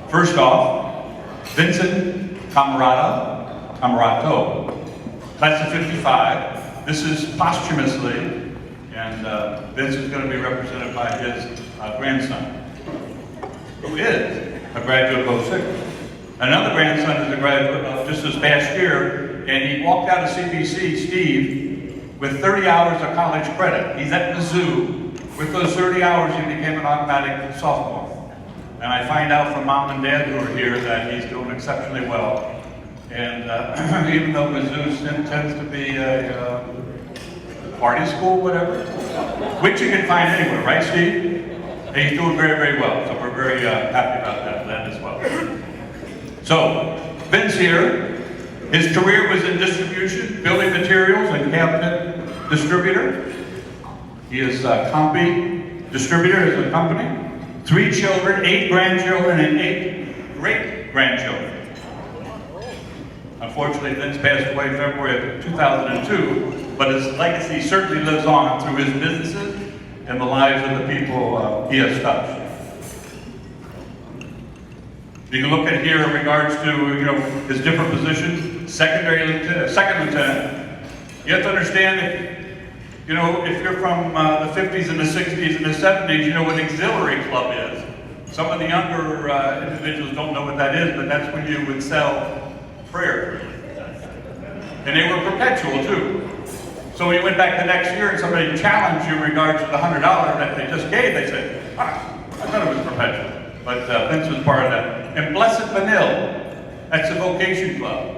First off, Vincent Camarato, class of 55. This is posthumously, and Vince is going to be represented by his grandson, who is a graduate of 06. Another grandson is a graduate of just this past year, and he walked out of CBC, Steve, with 30 hours of college credit. He's at Mizzou. With those 30 hours, he became an automatic sophomore. And I find out from mom and dad who are here that he's doing exceptionally well. And even though Mizzou tends to be a party school, whatever, which you can find anywhere, right, Steve? And he's doing very, very well. So we're very happy about that as well. So, Vince here. His career was in distribution, building materials, and cabinet distributor. He is a Compy distributor as a company. 3 children, 8 grandchildren, and 8 great-grandchildren. Unfortunately, Vince passed away in February of 2002, but his legacy certainly lives on through his businesses and the lives of the people he has touched. You can look at here in regards to his different positions. Second lieutenant. You have to understand that if you're from the 50s and the 60s and the 70s, you know what auxiliary club is. Some of the younger individuals don't know what that is, but that's when you would sell prayer. And they were perpetual too. So when you went back the next year and somebody challenged you in regards to the $100 that they just gave, they said, I thought it was perpetual. But Vince was part of that. And Blessed Vanille, that's a vocation club.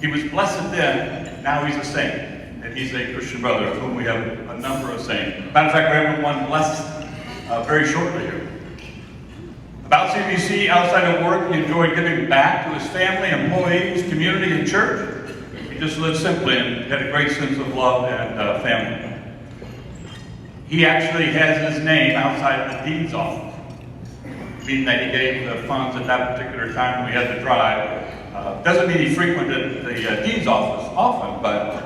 He was blessed then, now he's a saint. And he's a Christian brother, of whom we have a number of saints. Matter of fact, we're having one blessed very shortly here. About CBC, outside of work, he enjoyed giving back to his family, employees, community, and church. He just lived simply and had a great sense of love and family. He actually has his name outside of the dean's office, meaning that he gave the funds at that particular time when we had the drive. Doesn't mean he frequented the dean's office often, but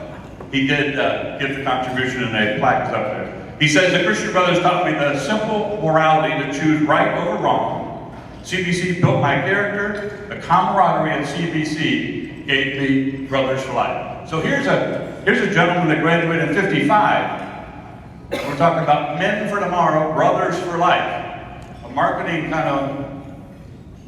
he did give the contribution, and a plaque is up there. He says, the Christian brothers taught me the simple morality to choose right over wrong. CBC built my character. The camaraderie at CBC gave me brothers for life. So here's a gentleman that graduated in 55. We're talking about men for tomorrow, brothers for life. A marketing kind of,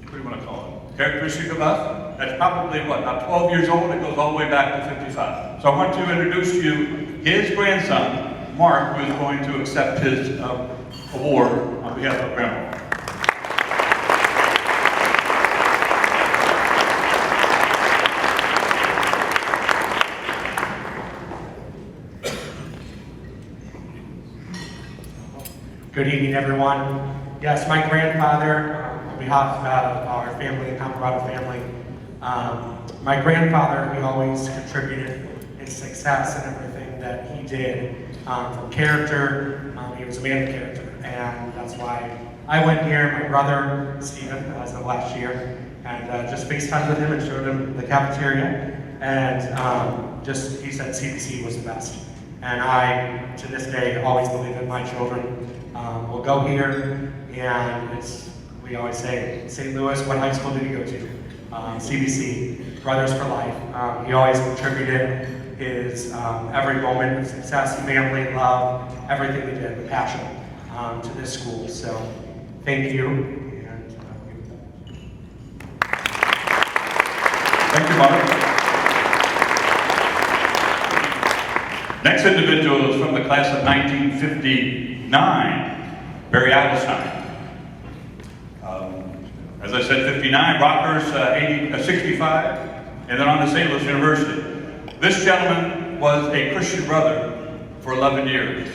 what do you want to call it, characteristic of us? That's probably, about 12 years old. It goes all the way back to 55. So I want to introduce to you his grandson, Mark, who is going to accept his award on behalf of Grandma. Good evening, everyone. Yes, my grandfather, on behalf of our family, the Camarato family, my grandfather, he always contributed his success and everything that he did from character. He was a man of character, and that's why I went here. My brother, Stephen, as of last year, and just FaceTimed with him and showed him the cafeteria, and he said CBC was the best. And I, to this day, always believe that my children will go here, and we always say, St. Louis, what high school did you go to? CBC, Brothers for Life. He always contributed his every moment of success, family, love, everything he did, with passion to this school. So, thank you. And, Thank you, Mark. Next individual is from the class of 1959, Barry Allenstein. As I said, 59, Rockers 65, and then on to St. Louis University. This gentleman was a Christian brother for 11 years.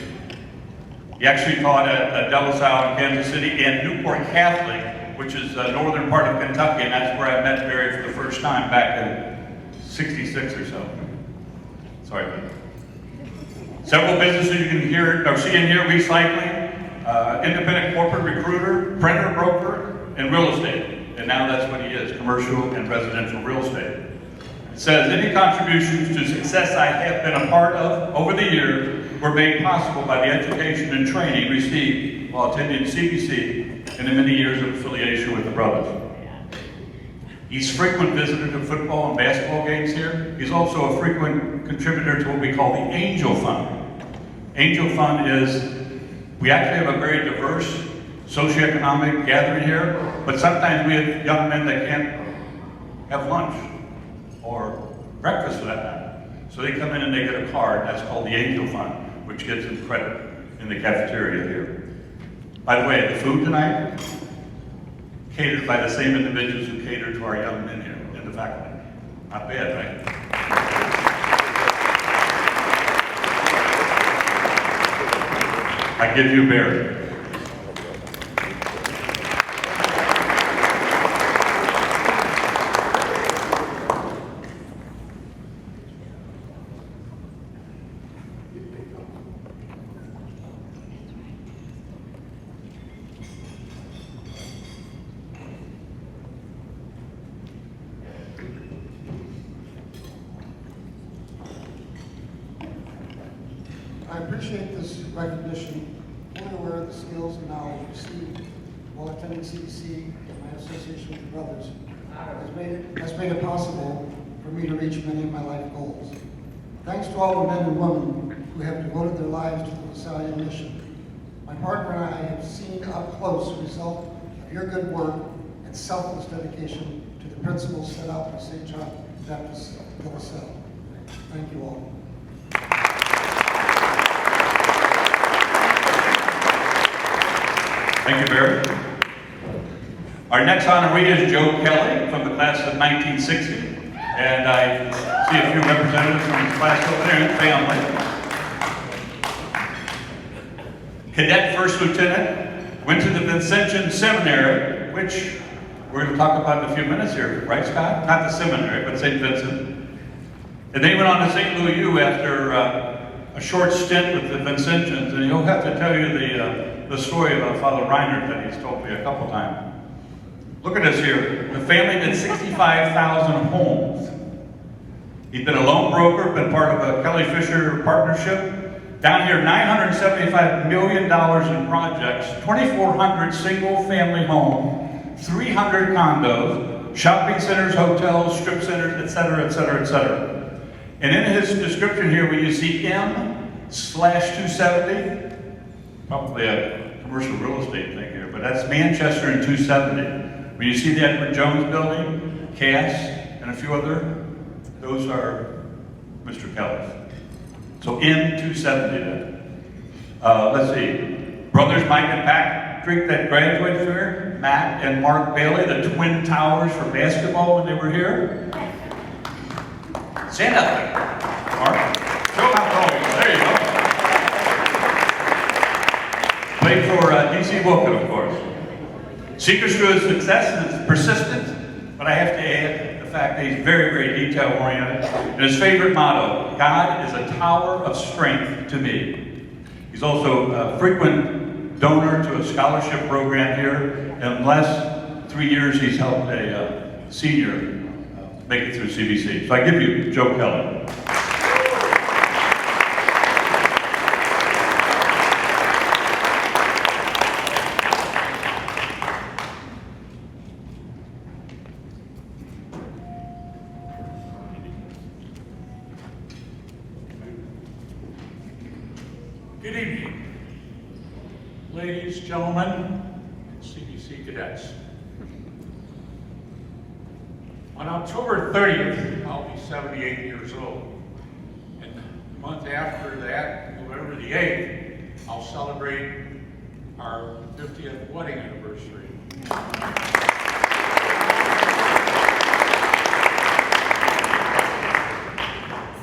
He actually taught at De La Salle in Kansas City and Newport Catholic, which is the northern part of Kentucky, and that's where I met Barry for the first time back in '66 or so. Sorry. Several businesses you can hear or see in here: recycling, independent corporate recruiter, printer broker, and real estate. And now that's what he is: commercial and residential real estate. It says, any contributions to success I have been a part of over the years were made possible by the education and training received while attending CBC in the many years of affiliation with the brothers. He's a frequent visitor to football and basketball games here. He's also a frequent contributor to what we call the Angel Fund. Angel Fund is, we actually have a very diverse socioeconomic gathering here, but sometimes we have young men that can't have lunch or breakfast for that matter. So they come in and they get a card, that's called the Angel Fund, which gives them credit in the cafeteria here. By the way, the food tonight, catered by the same individuals who cater to our young men here in the faculty. Not bad, right? I give you Barry. I appreciate this recognition, fully aware of the skills and knowledge received while attending CDC and my association with the brothers has made it possible for me to reach many of my life goals. Thanks to all the men and women who have devoted their lives to the LaSalle mission. My partner and I have seen up close the result of your good work and selfless dedication to the principles set out by St. John Baptist de LaSalle. Thank you all. Thank you, Barry. Our next honoree is Joe Kelly from the class of 1960. And I see a few representatives from his class over there and family. Cadet First Lieutenant, went to the Vincentian Seminary, which we're going to talk about in a few minutes here, right, Scott? Not the seminary, but St. Vincent. And then he went on to St. Louis U after a short stint with the Vincentians, and he'll have to tell you the story about Father Reinhardt that he's told me a couple times. Look at this here. The family did 65,000 homes. He's been a loan broker, been part of a Kelly Fisher partnership. Down here, $975 million in projects, 2,400 single-family homes, 300 condos, shopping centers, hotels, strip centers, etc., etc., etc. And in his description here, where you see M/270, probably a commercial real estate thing here, but that's Manchester and 270. Where you see the Edward Jones building, Cass, and a few other, those are Mr. Kelly's. So M270 then. Let's see. Brothers Mike and Patrick that graduated here, Matt and Mark Bailey, the Twin Towers for basketball when they were here. Stand up there. Mark. Show how tall you are. There you go. Played for DC Wilkin, of course. Secrets to his success is persistent, but I have to add the fact that he's very, very detail-oriented. And his favorite motto, God is a tower of strength to me. He's also a frequent donor to a scholarship program here. In the last 3 years, he's helped a senior make it through CBC. So I give you Joe Kelly. Good evening, ladies, gentlemen, and CBC cadets. On October 30th, I'll be 78 years old. And the month after that, November the 8th, I'll celebrate our 50th wedding anniversary.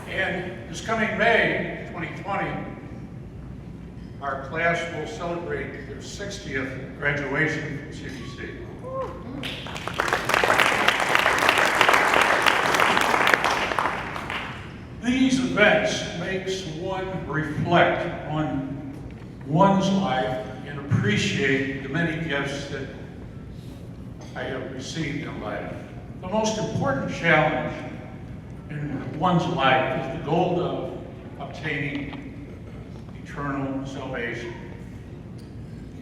And this coming May 2020, our class will celebrate their 60th graduation from CBC. These events makes one reflect on one's life and appreciate the many gifts that I have received in life. The most important challenge in one's life is the goal of obtaining eternal salvation.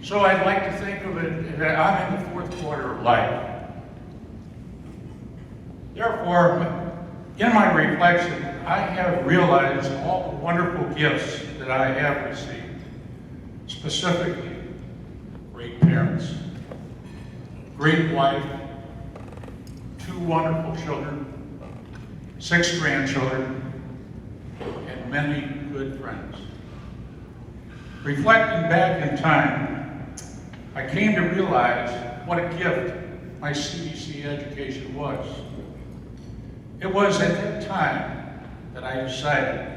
So I'd like to think of it that I'm in the fourth quarter of life. Therefore, in my reflection, I have realized all the wonderful gifts that I have received. Specifically, great parents, great wife, 2 wonderful children, 6 grandchildren, and many good friends. Reflecting back in time, I came to realize what a gift my CBC education was. It was at that time that I decided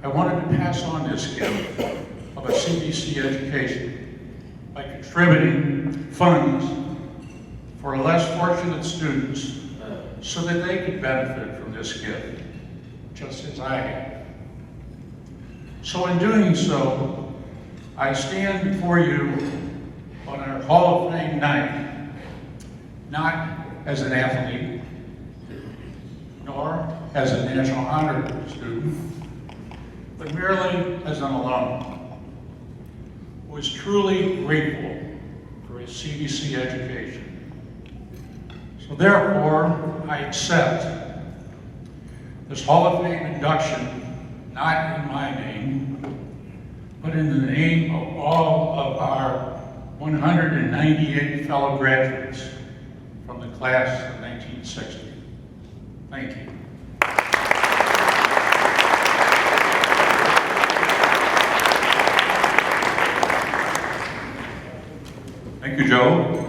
I wanted to pass on this gift of a CBC education by contributing funds for less fortunate students so that they could benefit from this gift, just as I have. So in doing so, I stand before you on our Hall of Fame night, not as an athlete, nor as a National Honor student, but merely as an alum who is truly grateful for his CBC education. So therefore, I accept this Hall of Fame induction, not in my name, but in the name of all of our 198 fellow graduates from the class of 1960. Thank you. Thank you, Joe.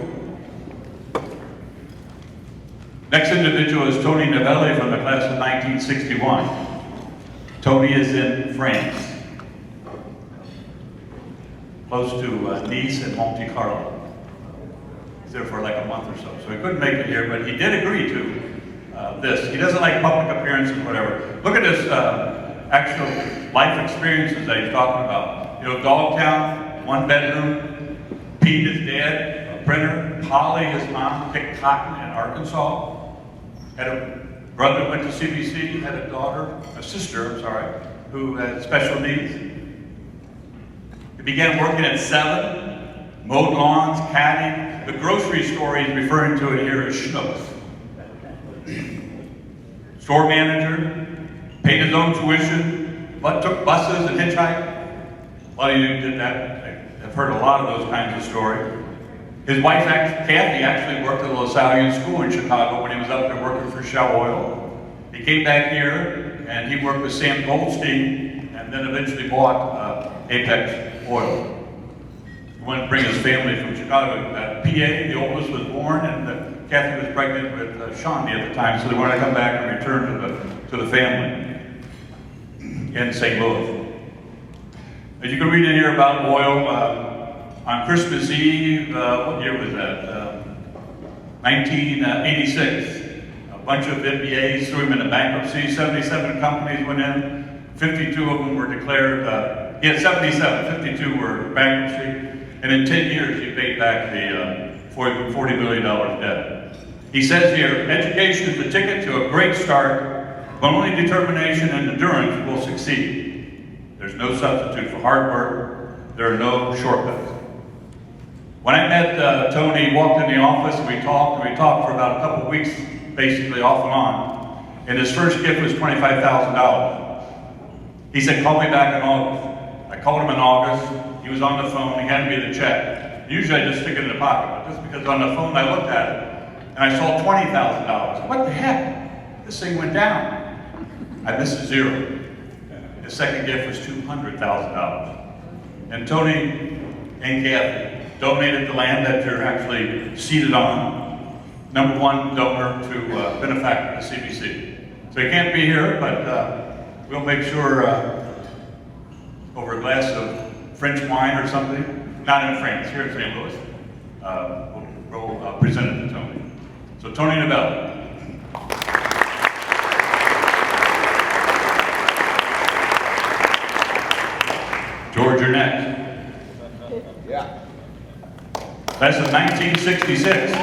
Next individual is Tony Novelli from the class of 1961. Tony is in France, close to Nice and Monte Carlo. He's there for like a month or so, so he couldn't make it here, but he did agree to this. He doesn't like public appearances, whatever. Look at his actual life experiences that he's talking about. You know, Dogtown, 1 bedroom, Pete, his dad, a printer, Polly, his mom, picked cotton in Arkansas, had a brother who went to CBC, had a sister, who had special needs. He began working at 7, mowed lawns, caddied. The grocery store he's referring to it here is Schnucks. Store manager, paid his own tuition, but took buses and hitchhiked. A lot of you did that. I've heard a lot of those kinds of stories. His wife, Kathy, actually worked at a LaSalle School in Chicago when he was up there working for Shell Oil. He came back here and he worked with Sam Goldstein and then eventually bought Apex Oil. He wanted to bring his family from Chicago. PA, the oldest, was born, and Kathy was pregnant with Shaundi at the time, so they wanted to come back and return to the family in St. Louis. As you can read in here about oil, on Christmas Eve, what year was that? 1986. A bunch of MBAs threw him into bankruptcy. 77 companies went in. 52 of them were declared, 77, 52 were bankruptcy. And in 10 years, he paid back the $40 billion debt. He says here, education is the ticket to a great start, but only determination and endurance will succeed. There's no substitute for hard work. There are no shortcuts. When I met Tony, he walked in the office and we talked for about a couple of weeks, basically off and on. And his first gift was $25,000. He said, call me back in August. I called him in August. He was on the phone. He handed me the check. Usually I just stick it in the pocket, but just because on the phone I looked at it and I saw $20,000. What the heck? This thing went down. I missed a zero. His second gift was $200,000. And Tony and Kathy donated the land that you're actually seated on. #1 donor to benefactor to CBC. So he can't be here, but we'll make sure over a glass of French wine or something, not in France, here in St. Louis, we'll present it to Tony. So Tony Novelli. George, you're next. Yeah. That's in 1966.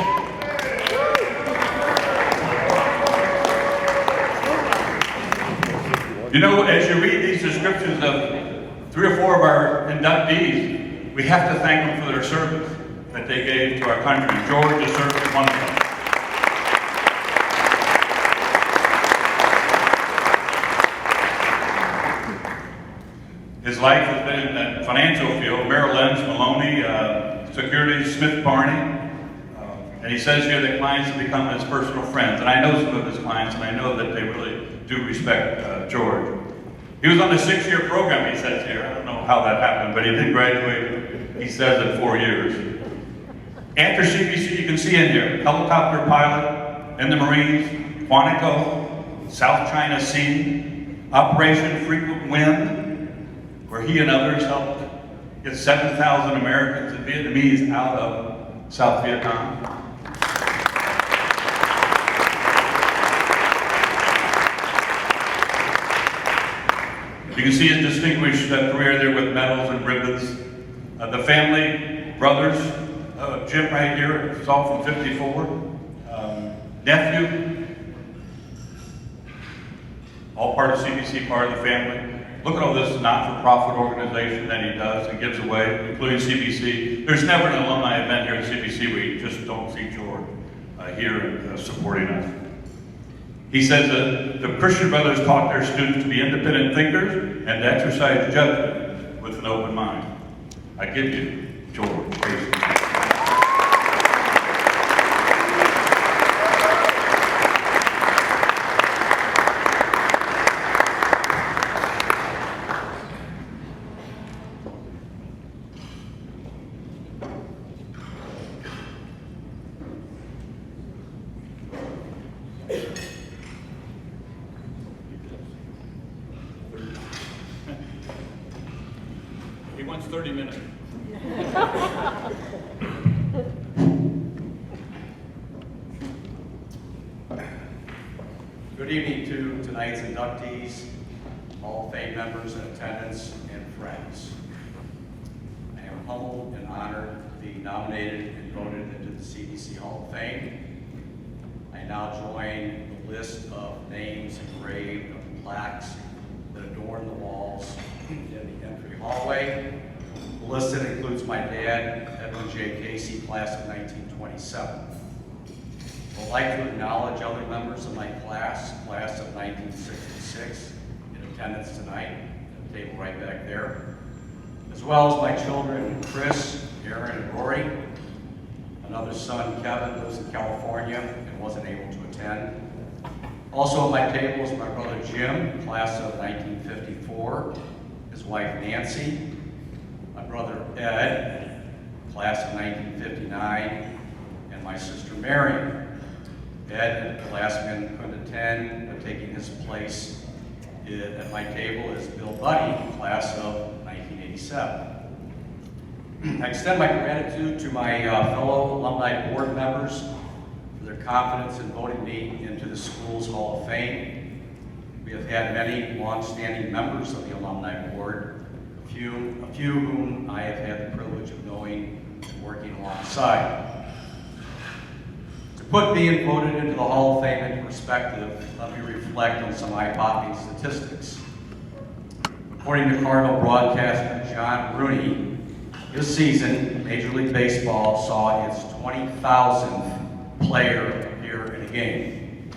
You know, as you read these descriptions of 3 or 4 of our inductees, we have to thank them for their service that they gave to our country. George has served as one of them. His life has been in the financial field, Merrill Lynch, Maloney, Securities, Smith Barney. And he says here that clients have become his personal friends. And I know some of his clients, and I know that they really do respect George. He was on a 6-year program, he says here. I don't know how that happened, but he did graduate, he says, in 4 years. After CBC, you can see in here, helicopter pilot in the Marines, Quantico, South China Sea, Operation Frequent Wind, where he and others helped get 7,000 Americans and Vietnamese out of South Vietnam. You can see his distinguished career there with medals and ribbons. The family, brothers, Jim right here, it's all from 54. Nephew, all part of CBC, part of the family. Look at all this not-for-profit organization that he does and gives away, including CBC. There's never an alumni event here at CBC where you just don't see George here and supporting us. He says that the Christian Brothers taught their students to be independent thinkers and to exercise judgment with an open mind. I give you George. He wants 30 minutes. Good evening to tonight's inductees, Hall of Fame members in attendance, and friends. I am humbled and honored to be nominated and voted into the CBC Hall of Fame. I now join the list of names engraved on plaques that adorn the walls in the entry hallway. The list that includes my dad, Edwin J. Casey, class of 1927. I would like to acknowledge other members of my class of 1966, in attendance tonight, at the table right back there, as well as my children, Chris, Aaron, and Rory. Another son, Kevin, lives in California and wasn't able to attend. Also at my table is my brother Jim, class of 1954, his wife Nancy, my brother Ed, class of 1959, and my sister Mary. Ed, the last man couldn't attend, but taking his place at my table is Bill Buddy, class of 1987. I extend my gratitude to my fellow alumni board members for their confidence in voting me into the school's Hall of Fame. We have had many long-standing members of the alumni board, a few whom I have had the privilege of knowing and working alongside. To put being voted into the Hall of Fame into perspective, let me reflect on some eye-popping statistics. According to Cardinal broadcaster John Rooney, this season, Major League Baseball saw its 20,000th player appear in a game.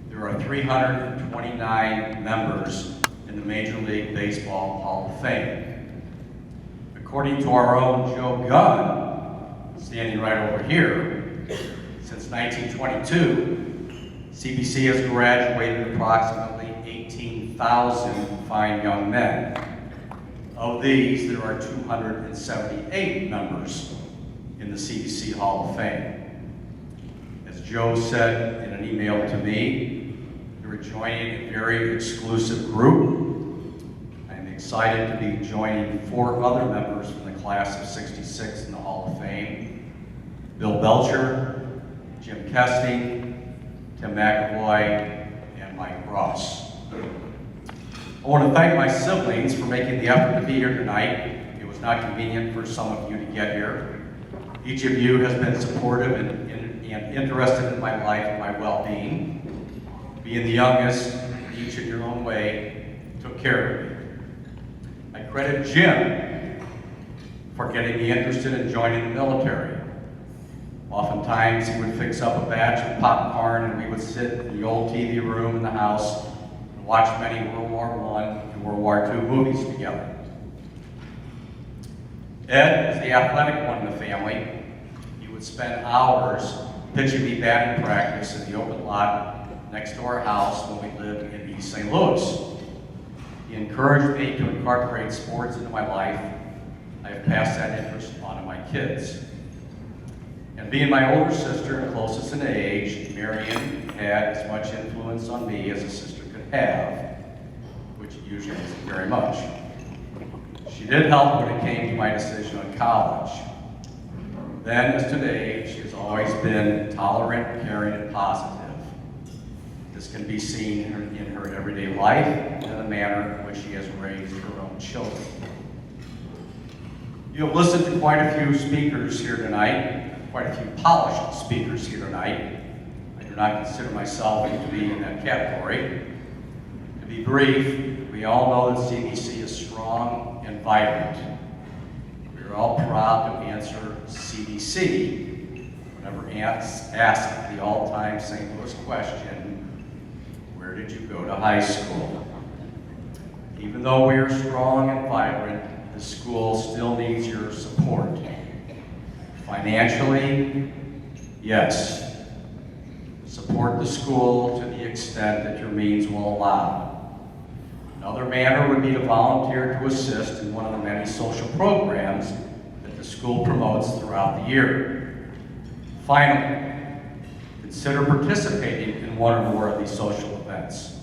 There are 329 members in the Major League Baseball Hall of Fame. According to our own Joe Gunn, standing right over here, since 1922, CBC has graduated approximately 18,000 fine young men. Of these, there are 278 members in the CBC Hall of Fame. As Joe said in an email to me, you're joining a very exclusive group. I'm excited to be joining 4 other members from the class of 66 in the Hall of Fame: Bill Belcher, Jim Kesting, Tim McAvoy, and Mike Ross. I want to thank my siblings for making the effort to be here tonight. It was not convenient for some of you to get here. Each of you has been supportive and interested in my life and my well-being. Being the youngest, each in your own way, took care of me. I credit Jim for getting me interested in joining the military. Oftentimes, he would fix up a batch of popcorn and we would sit in the old TV room in the house and watch many World War I and World War II movies together. Ed was the athletic one in the family. He would spend hours pitching me batting practice in the open lot next to our house when we lived in East St. Louis. He encouraged me to incorporate sports into my life. I have passed that interest on to my kids. And being my older sister and closest in age, Marion had as much influence on me as a sister could have, which usually isn't very much. She did help when it came to my decision on college. Then, as today, she has always been tolerant, caring, and positive. This can be seen in her everyday life and in the manner in which she has raised her own children. You have listened to quite a few speakers here tonight, quite a few polished speakers here tonight. I do not consider myself to be in that category. To be brief, we all know that CDC is strong and vibrant. We are all proud to answer CDC whenever asked the all-time St. Louis question, where did you go to high school? Even though we are strong and vibrant, the school still needs your support. Financially, yes. Support the school to the extent that your means will allow. Another manner would be to volunteer to assist in one of the many social programs that the school promotes throughout the year. Finally, consider participating in one or more of these social events.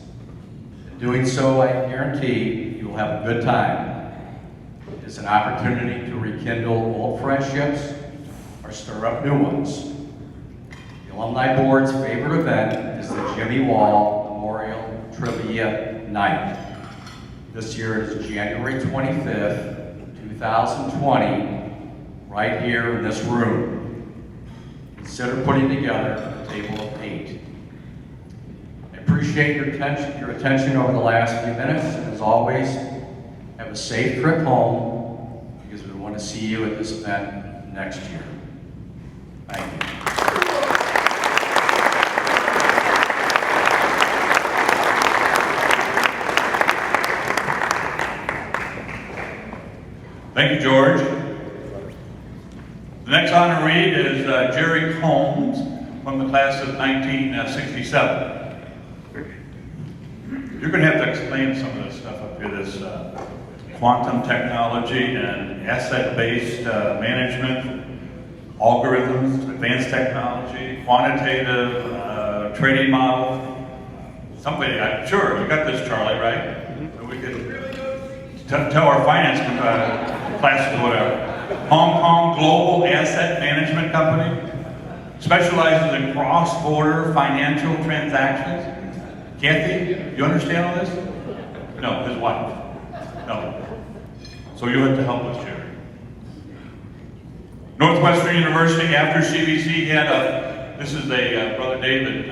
In doing so, I guarantee you will have a good time. It is an opportunity to rekindle old friendships or stir up new ones. The Alumni Board's favorite event is the Jimmy Wall Memorial Trivia Night. This year it is January 25th, 2020, right here in this room. Consider putting together a table of 8. I appreciate your attention over the last few minutes, and as always, have a safe trip home, because we want to see you at this event next year. Thank you. Thank you, George. The next honoree is Jerry Combs from the class of 1967. You're going to have to explain some of this stuff up here, this quantum technology and asset-based management, algorithms, advanced technology, quantitative trading model. Somebody, I'm sure, you got this, Charlie, right? So we could tell our finance classes or whatever. Hong Kong Global Asset Management Company specializes in cross-border financial transactions. Kathy, you understand all this? No, his wife. No. So you have to help us, Jerry. Northwestern University, after CBC, had this is Brother David,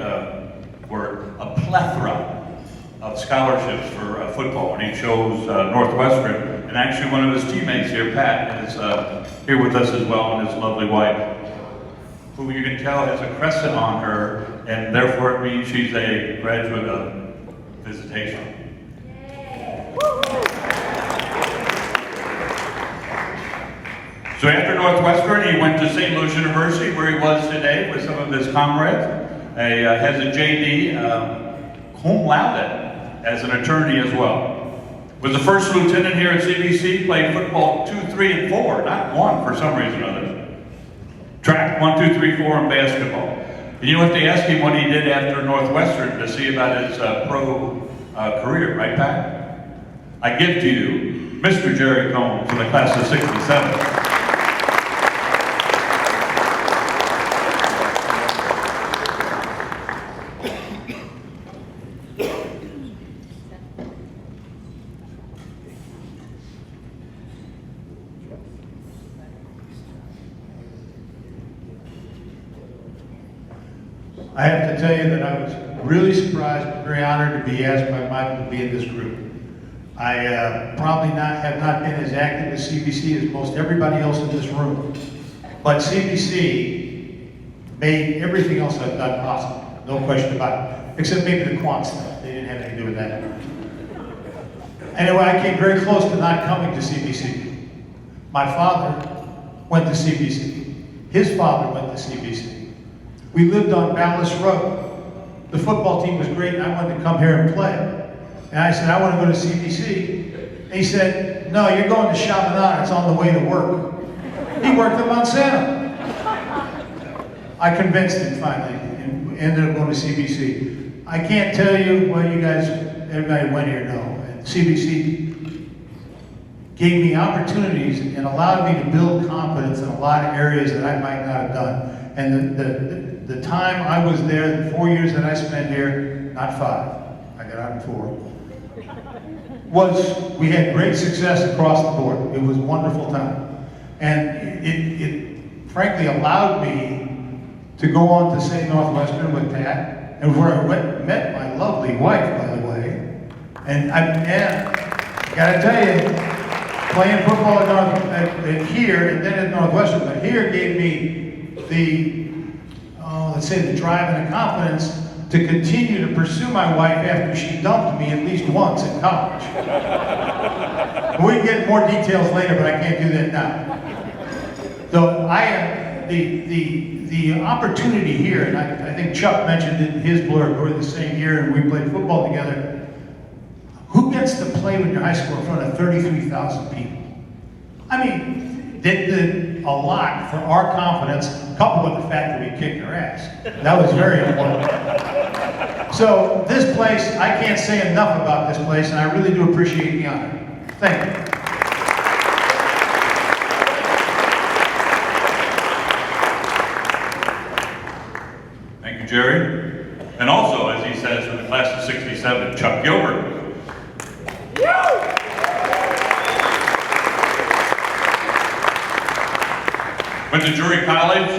were a plethora of scholarships for football, and he chose Northwestern. And actually one of his teammates here, Pat, is here with us as well, and his lovely wife, who you can tell has a crescent on her, and therefore it means she's a graduate of visitation. So after Northwestern, he went to St. Louis University, where he was today with some of his comrades. Has a JD, cum laude, as an attorney as well. Was the first lieutenant here at CBC, played football 2, 3, and 4, not 1 for some reason or other. Track 1, 2, 3, 4, and basketball. And you don't have to ask him what he did after Northwestern to see about his pro career, right, Pat? I give to you Mr. Jerry Combs from the class of 67. I have to tell you that I was really surprised, but very honored to be asked by Michael to be in this group. I probably have not been as active as CBC as most everybody else in this room. But CBC made everything else I've done possible, no question about it. Except maybe the quant stuff, they didn't have anything to do with that. Anyway, I came very close to not coming to CBC. My father went to CBC. His father went to CBC. We lived on Ballas Road. The football team was great, and I wanted to come here and play. And I said, I want to go to CBC. And he said, no, you're going to Chaminade, it's on the way to work. He worked at Monsanto. I convinced him finally, and ended up going to CBC. I can't tell you, well, you guys, everybody went here know. And CBC gave me opportunities and allowed me to build confidence in a lot of areas that I might not have done. And the time I was there, the 4 years that I spent here, not 5, I got out in 4, we had great success across the board. It was a wonderful time. And it frankly allowed me to go on to St. Northwestern with Pat, and where I met my lovely wife, by the way. And I gotta tell you, playing football here and then at Northwestern, but here gave me the, let's say, the drive and the confidence to continue to pursue my wife after she dumped me at least once in college. We can get more details later, but I can't do that now. So the opportunity here, and I think Chuck mentioned it in his blurb, we're the same year and we played football together. Who gets to play when you're high school in front of 33,000 people? I mean, did a lot for our confidence, coupled with the fact that we kicked their ass. That was very important. So this place, I can't say enough about this place, and I really do appreciate the honor. Thank you. Thank you, Jerry. And also, as he says, for the class of 67, Chuck Gilbert. Went to Drury College,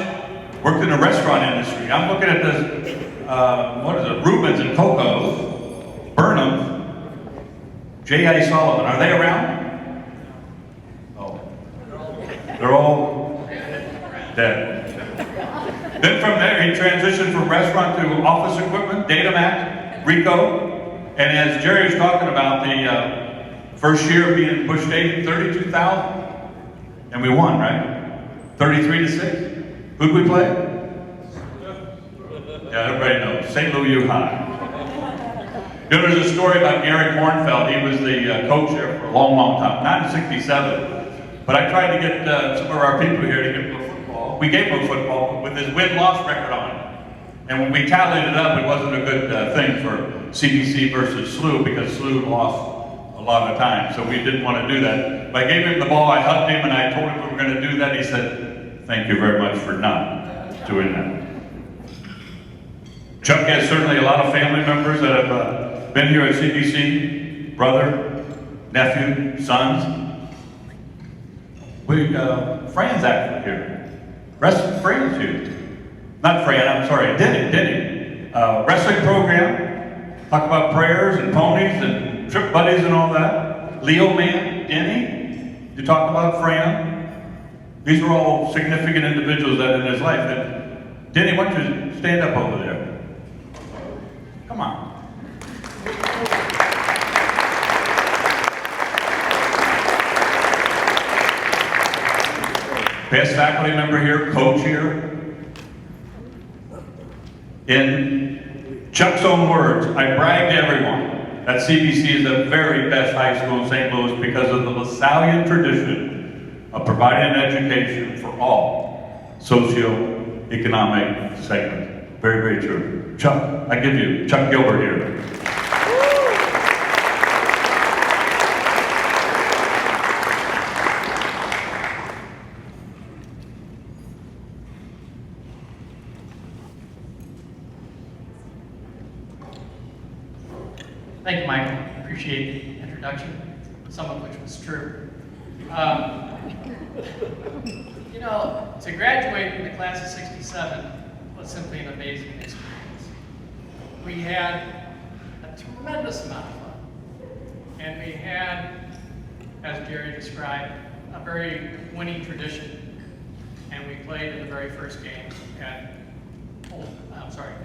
worked in the restaurant industry. I'm looking at this, what is it, Rubens and Coco's, Burnham, J.I. Sullivan. Are they around? Oh. They're all dead. Then from there, he transitioned from restaurant to office equipment, Datamac, Rico, and as Jerry was talking about, the first year of being in Bush Stadium, 32,000, and we won, right? 33-6. Who'd we play? Yeah, everybody knows. St. Louis U High. You know, there's a story about Gary Kornfeld. He was the coach there for a long, long time. Not in '67, but I tried to get some of our people here to give him a football. We gave him a football with his win-loss record on it. And when we tallied it up, it wasn't a good thing for CBC versus SLU because SLU lost a lot of time, so we didn't want to do that. But I gave him the ball, I hugged him, and I told him we were going to do that. He said, thank you very much for not doing that. Chuck has certainly a lot of family members that have been here at CBC, brother, nephew, sons. Fran's actually here. Fran's here. Not Fran, I'm sorry, Denny. Wrestling program, talk about prayers and ponies and trip buddies and all that. Leo man, Denny, you talk about Fran. These are all significant individuals that in his life. That, Denny, why don't you stand up over there? Come on. Past faculty member here, coach here. In Chuck's own words, I brag to everyone that CBC is the very best high school in St. Louis because of the LaSallian tradition of providing an education for all socio-economic segments. Very, very true. Chuck, I give you Chuck Gilbert here. Thank you, Michael. Appreciate the introduction, some of which was true. You know, to graduate in the class of '67 was simply an amazing experience. We had a tremendous amount of fun. And we had, as Jerry described, a very winning tradition. And we played in the very first game at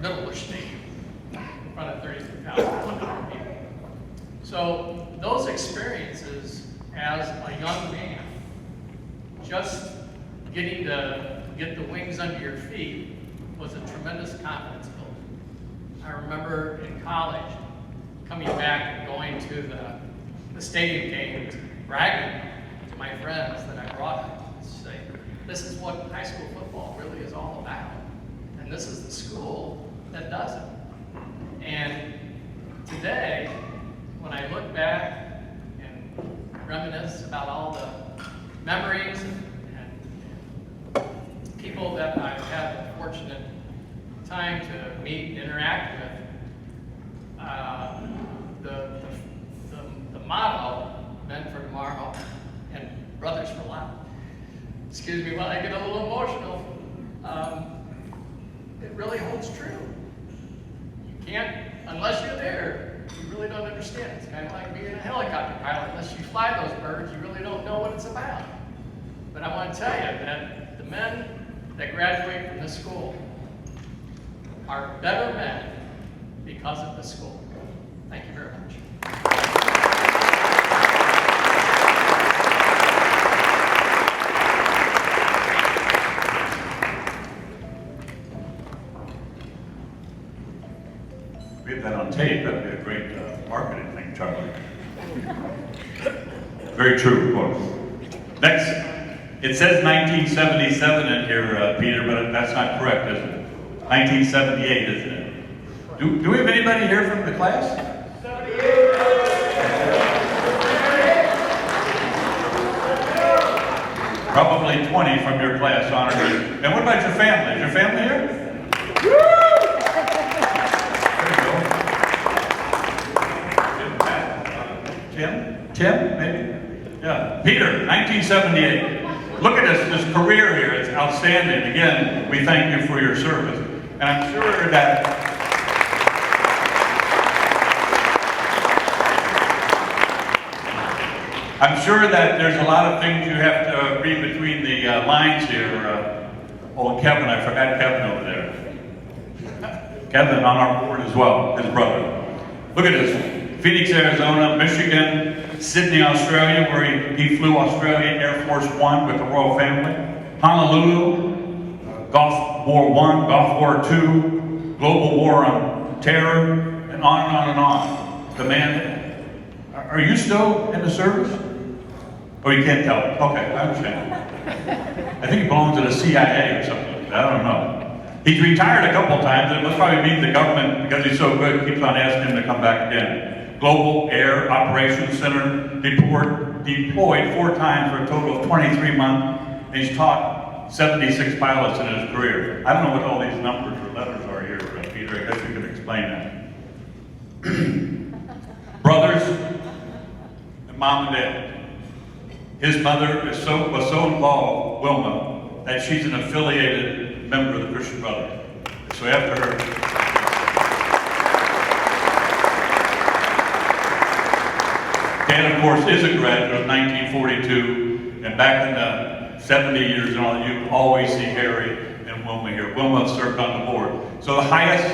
Middle Bush Stadium in front of 33,100 people. So those experiences as a young man, just getting to get the wings under your feet was a tremendous confidence builder. I remember in college coming back and going to the stadium games, bragging to my friends that I brought up and say, this is what high school football really is all about. And this is the school that does it. And today, when I look back and reminisce about all the memories and people that I've had the fortunate time to meet and interact with, the motto, men for tomorrow and brothers for life. Excuse me while I get a little emotional. It really holds true. You can't, unless you're there, you really don't understand. It's kind of like being a helicopter pilot. Unless you fly those birds, you really don't know what it's about. But I want to tell you that the men that graduate from this school are better men because of the school. Thank you very much. We have that on tape. That'd be a great marketing thing, Charlie. Very true, of course. Next, it says 1977 in here, Peter, but that's not correct, is it? 1978, isn't it? Do we have anybody here from the class? 78! Probably 20 from your class, honorary. And what about your family? Is your family here? Tim, maybe? Yeah. Peter, 1978. Look at this career here. It's outstanding. Again, we thank you for your service. And I'm sure that there's a lot of things you have to read between the lines here. Old Kevin, I forgot Kevin over there. Kevin on our board as well, his brother. Look at this. Phoenix, Arizona, Michigan, Sydney, Australia, where he flew Australian Air Force One with the royal family. Honolulu, Gulf War I, Gulf War II, global war on terror, and on and on and on. The man, are you still in the service? Oh, you can't tell. Okay, I understand. I think he belongs to the CIA or something like that. I don't know. He's retired a couple times, and it must probably mean the government, because he's so good, keeps on asking him to come back again. Global Air Operations Center, deployed 4 times for a total of 23 months, and he's taught 76 pilots in his career. I don't know what all these numbers or letters are here, Peter. I guess you could explain that. Brothers and mom and dad. His mother was so involved, Wilma, that she's an affiliated member of the Christian Brothers. So after her, Dan, of course, is a graduate of 1942, and back in the 70 years and all, you always see Harry and Wilma here. Wilma served on the board. So the highest,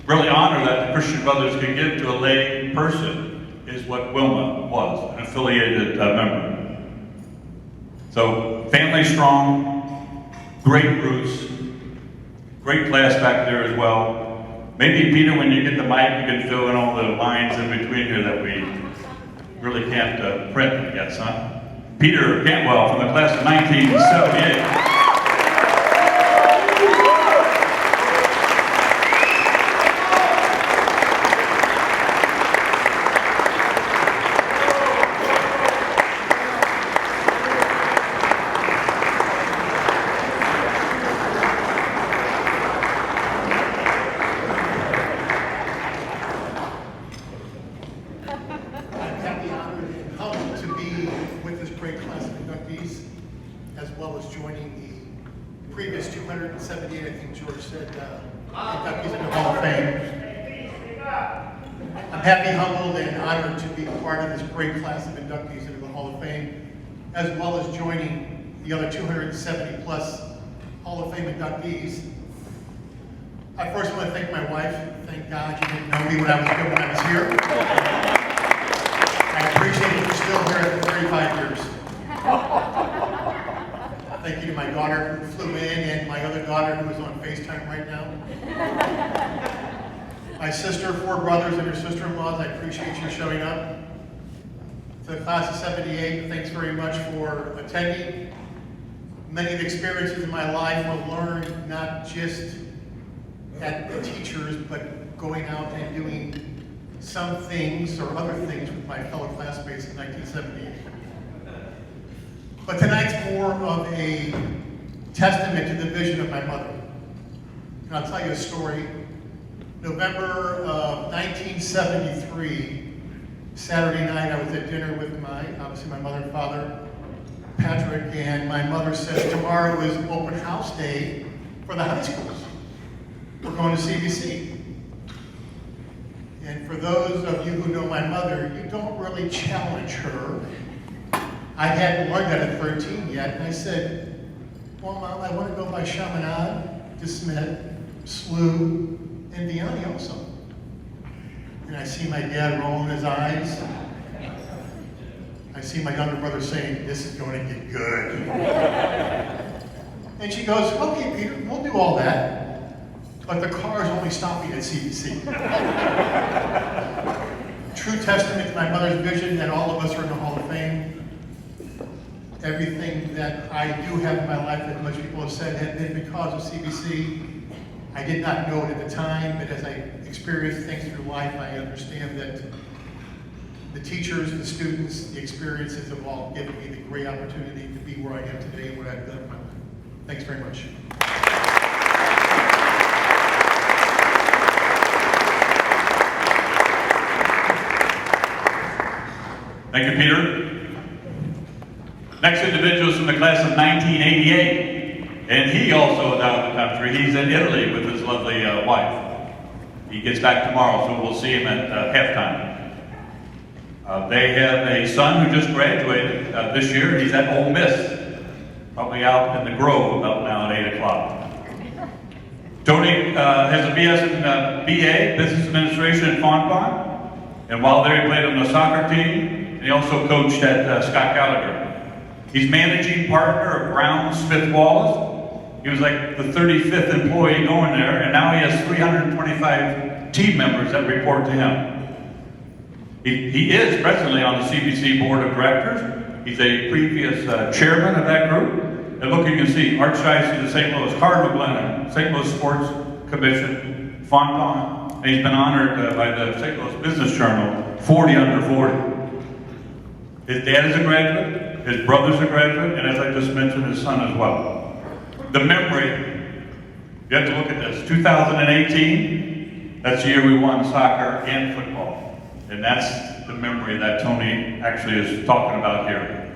really, honor that the Christian Brothers can give to a lay person is what Wilma was, an affiliated member. So family strong, great roots, great class back there as well. Maybe, Peter, when you get the mic, you can fill in all the lines in between here that we really can't print, I guess, huh? Peter Cantwell from the class of 1978. as well as joining the previous 278, I think George said, inductees in the Hall of Fame. I'm happy, humbled, and honored to be part of this great class of inductees into the Hall of Fame, as well as joining the other 270 plus Hall of Fame inductees. I first want to thank my wife. Thank God you didn't know me when I was here. I appreciate that you're still here after 35 years. Thank you to my daughter who flew in and my other daughter who is on FaceTime right now. My sister, 4 brothers, and your sister-in-laws, I appreciate you showing up. To the class of 78, thanks very much for attending. Many of the experiences in my life were learned not just at the teachers, but going out and doing some things or other things with my fellow classmates in 1978. But tonight's more of a testament to the vision of my mother. And I'll tell you a story. November of 1973, Saturday night, I was at dinner with obviously my mother and father, Patrick, and my mother says tomorrow is open house day for the high schools. We're going to CBC. And for those of you who know my mother, you don't really challenge her. I hadn't learned that at 13 yet, and I said, well, Mom, I want to go by Chaminade, DeSmet, SLU, and Vianney also. And I see my dad rolling his eyes. I see my younger brother saying, this is going to get good. And she goes, okay, Peter, we'll do all that. But the car's only stopping at CBC. True testament to my mother's vision that all of us are in the Hall of Fame. Everything that I do have in my life that much people have said had been because of CBC. I did not know it at the time, but as I experienced things through life, I understand that the teachers, the students, the experiences have all given me the great opportunity to be where I am today and what I've done in my life. Thanks very much. Thank you, Peter. Next individual is from the class of 1988, and he also is out of the country. He's in Italy with his lovely wife. He gets back tomorrow, so we'll see him at halftime. They have a son who just graduated this year. He's at Ole Miss, probably out in the Grove about now at 8 o'clock. Tony has a BS in BA, Business Administration in Fonpon, and while there he played on the soccer team, and he also coached at Scott Gallagher. He's managing partner of Brown Smith Wallace. He was like the 35th employee going there, and now he has 325 team members that report to him. He is presently on the CBC Board of Directors. He's a previous chairman of that group. And look, you can see Archdiocese of St. Louis, Cardinal Glennon, St. Louis Sports Commission, Fonpon, and he's been honored by the St. Louis Business Journal, 40 under 40. His dad is a graduate, his brother's a graduate, and as I just mentioned, his son as well. The memory, you have to look at this, 2018, that's the year we won soccer and football. And that's the memory that Tony actually is talking about here.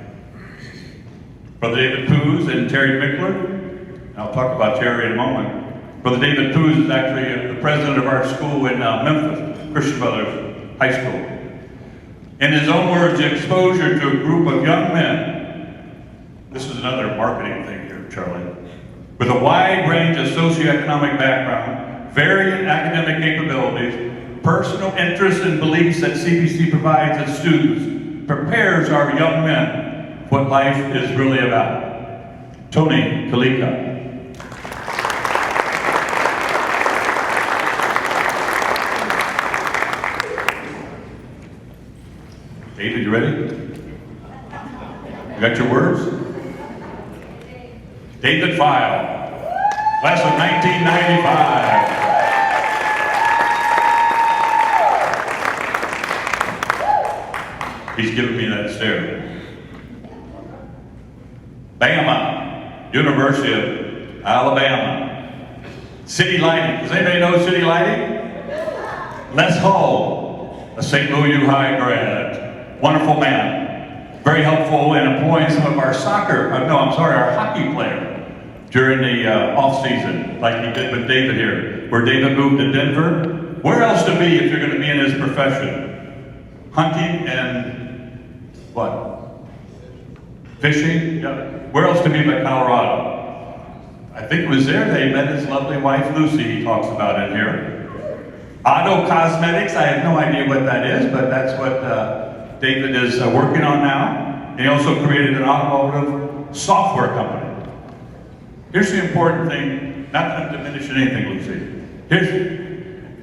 Brother David Poos and Terry Mickler, and I'll talk about Terry in a moment. Brother David Poos is actually the president of our school in Memphis, Christian Brothers High School. In his own words, the exposure to a group of young men, this is another marketing thing here, Charlie, with a wide range of socioeconomic background, varying academic capabilities, personal interests and beliefs that CBC provides its students, prepares our young men what life is really about. Tony Kalika. David, you ready? You got your words? David File, class of 1995. He's giving me that stare. Bama, University of Alabama. City Lighting. Does anybody know City Lighting? Les Hull, a St. Louis U High grad. Wonderful man. Very helpful in employing some of our our hockey player during the off season, like he did with David here, where David moved to Denver. where else to be if you're going to be in his profession? Hunting and what? Fishing? Yeah. Where else to be but Colorado? I think it was there they met his lovely wife Lucy, he talks about in here. Auto Cosmetics, I have no idea what that is, but that's what David is working on now. He also created an automotive software company. Here's the important thing, not that I'm diminishing anything, Lucy.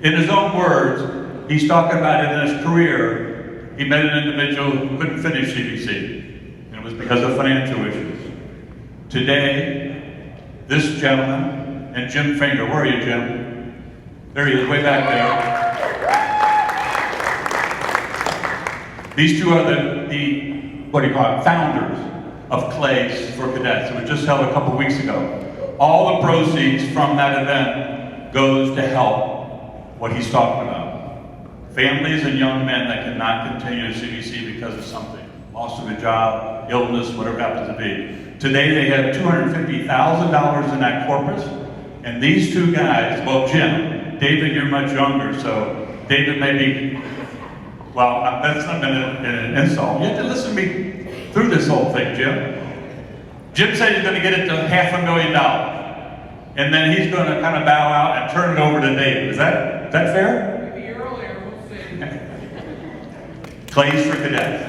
In his own words, he's talking about in his career, he met an individual who couldn't finish CBC, and it was because of financial issues. Today, this gentleman, and Jim Finger, where are you, Jim? There he is, way back there. These two are the what do you call it, founders of Clays for Cadets. It was just held a couple weeks ago. All the proceeds from that event goes to help what he's talking about. Families and young men that cannot continue CBC because of something. Loss of a job, illness, whatever it happens to be. Today they have $250,000 in that corpus, and these two guys, well, Jim, David, you're much younger, so David may be, well, that's not been an insult. You have to listen to me through this whole thing, Jim. Jim said he's going to get it to $500,000, and then he's going to kind of bow out and turn it over to David. Is that fair? Maybe earlier, we'll see. Clays for Cadets,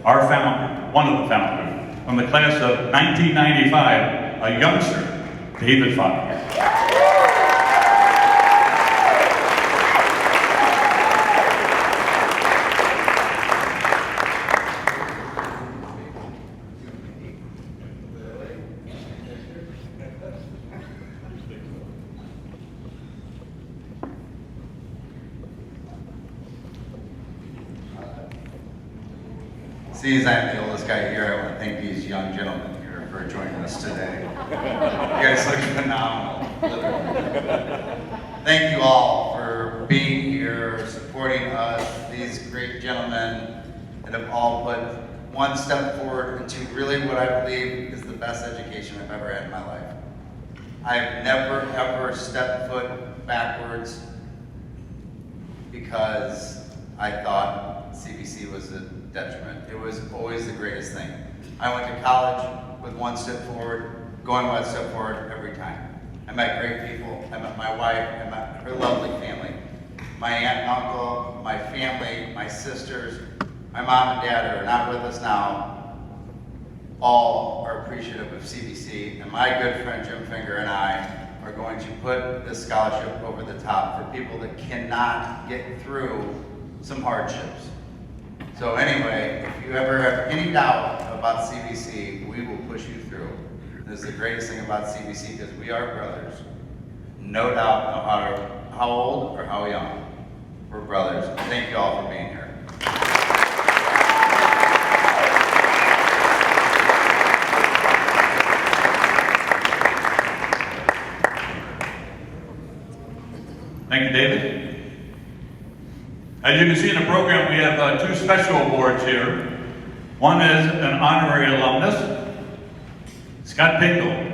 our founder, one of the founders, from the class of 1995, a youngster, David Fox. Seeing as I'm the oldest guy here, I want to thank these young gentlemen here for joining us today. You guys look phenomenal, literally. Thank you all for being here, supporting us, these great gentlemen that have all put one step forward into really what I believe is the best education I've ever had in my life. I've never ever stepped foot backwards because I thought CBC was a detriment. It was always the greatest thing. I went to college with one step forward, going one step forward every time. I met great people. I met my wife, I met her lovely family. My aunt and uncle, my family, my sisters, my mom and dad are not with us now. All are appreciative of CBC, and my good friend Jim Finger and I are going to put this scholarship over the top for people that cannot get through some hardships. So anyway, if you ever have any doubt about CBC, we will push you through. This is the greatest thing about CBC because we are brothers. No doubt, no matter how old or how young. We're brothers. Thank you all for being here. Thank you, David. As you can see in the program, we have two special awards here. One is an honorary alumnus, Scott Pingle.